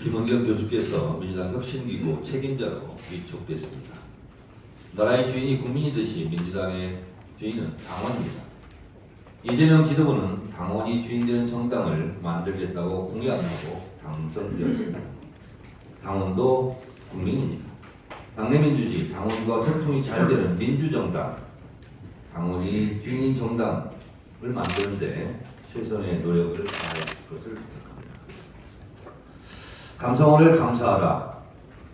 김은경 교수께서 민주당 혁신기구 책임자로 위촉됐습니다. 나라의 주인이 국민이듯이 민주당의 주인은 당원입니다. 이재명 지도부는 당원이 주인되는 정당을 만들겠다고 공약하고 당선되었습니다. 당원도 국민입니다. 당내민주주의, 당원과 소통이 잘 되는 민주정당, 당원이 주인인 정당을 만드는데 최선의 노력을 다할 것을 부탁합니다. 감사원을 감사하라.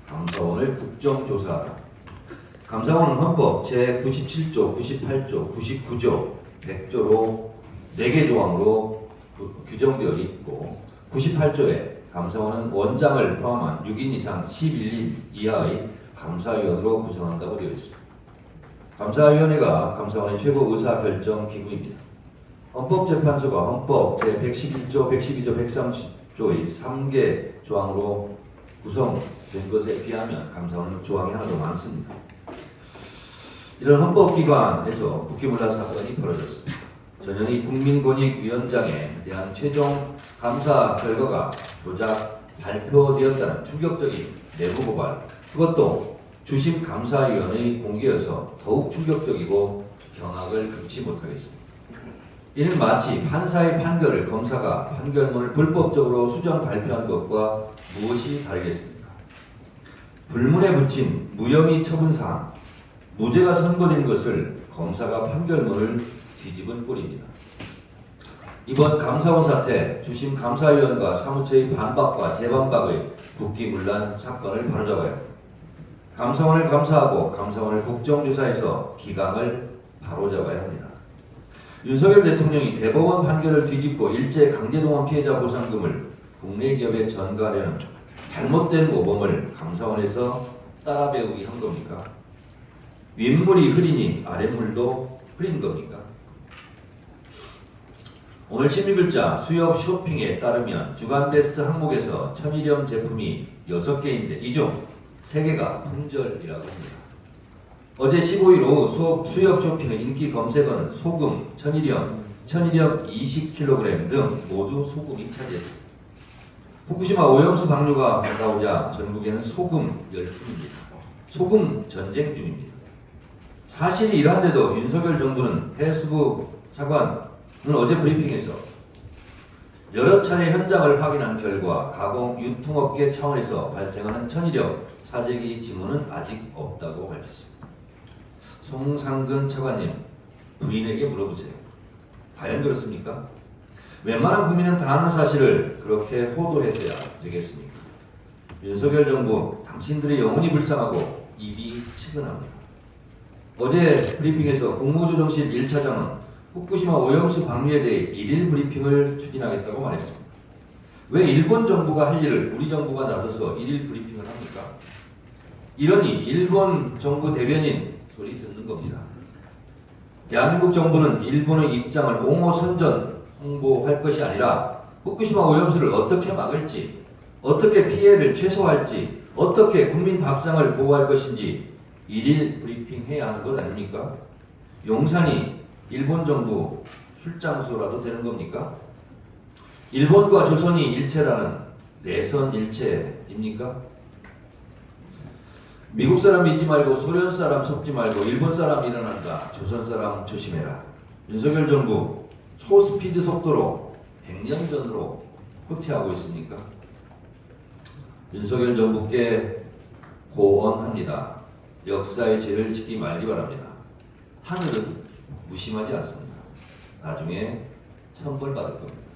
감사원을 국정조사하라. 감사원은 헌법 제97조, 98조, 99조, 100조로 4개 조항으로 규정되어 있고 98조에 감사원은 원장을 포함한 6인 이상 11인 이하의 감사위원으로 구성한다고 되어 있습니다. 감사위원회가 감사원의 최고 의사결정기구입니다. 헌법재판소가 헌법 제111조, 112조, 130조의 3개 조항으로 구성된 것에 비하면 감사원은 조항이 하나도 많습니다. 이런 헌법기관에서 국기문란 사건이 벌어졌습니다. 전현희 국민권익위원장에 대한 최종 감사 결과가 조작 발표되었다는 충격적인 내부 고발, 그것도 주심 감사위원의 공개여서 더욱 충격적이고 경악을 금치 못하겠습니다. 이는 마치 판사의 판결을 검사가 판결문을 불법적으로 수정 발표한 것과 무엇이 다르겠습니까? 불문에 붙인 무혐의 처분사항, 무죄가 선고된 것을 검사가 판결문을 뒤집은 꼴입니다. 이번 감사원 사태, 주심 감사위원과 사무처의 반박과 재반박의 국기문란 사건을 바로잡아야 합니다. 감사원을 감사하고 감사원을 국정조사해서 기강을 바로잡아야 합니다. 윤석열 대통령이 대법원 판결을 뒤집고 일제 강제동원 피해자 보상금을 국내 기업에 전가하려는 잘못된 모범을 감사원에서 따라 배우기 한 겁니까? 윗물이 흐리니 아랫물도 흐린 겁니까? 오늘 12글자 수협 쇼핑에 따르면 주간 베스트 항목에서 천일염 제품이 6개인데 이 중 3개가 품절이라고 합니다. 어제 15일 오후 수협 쇼핑의 인기 검색어는 소금, 천일염 20kg 등 모두 소금이 차지했습니다. 후쿠시마 오염수 방류가 다가오자 전국에는 소금 열풍입니다. 소금 전쟁 중입니다. 사실이 이러한데도 윤석열 정부는 해수부 차관은 어제 브리핑에서 여러 차례 현장을 확인한 결과 가공 유통업계 차원에서 발생하는 천일염 사재기 징후는 아직 없다고 밝혔습니다. 송상근 차관님, 부인에게 물어보세요. 과연 그렇습니까? 웬만한 국민은 다 아는 사실을 그렇게 호도해서야 되겠습니까? 윤석열 정부, 당신들의 영혼이 불쌍하고 입이 치근합니다. 어제 브리핑에서 국무조정실 1차장은 후쿠시마 오염수 방류에 대해 1일 브리핑을 추진하겠다고 말했습니다. 왜 일본 정부가 할 일을 우리 정부가 나서서 1일 브리핑을 합니까? 이러니 일본 정부 대변인 소리 듣는 겁니다. 대한민국 정부는 일본의 입장을 옹호선전 홍보할 것이 아니라 후쿠시마 오염수를 어떻게 막을지, 어떻게 피해를 최소화할지, 어떻게 국민 밥상을 보호할 것인지 1일 브리핑해야 하는 것 아닙니까? 용산이 일본 정부 출장소라도 되는 겁니까? 일본과 조선이 일체라는 내선 일체입니까? 미국 사람 믿지 말고 소련 사람 속지 말고 일본 사람 일어난다. 조선 사람 조심해라. 윤석열 정부 초스피드 속도로 100년 전으로 후퇴하고 있습니까? 윤석열 정부께 고언합니다. 역사의 죄를 짓기 말기 바랍니다. 하늘은 무심하지 않습니다. 나중에 천벌 받을 겁니다.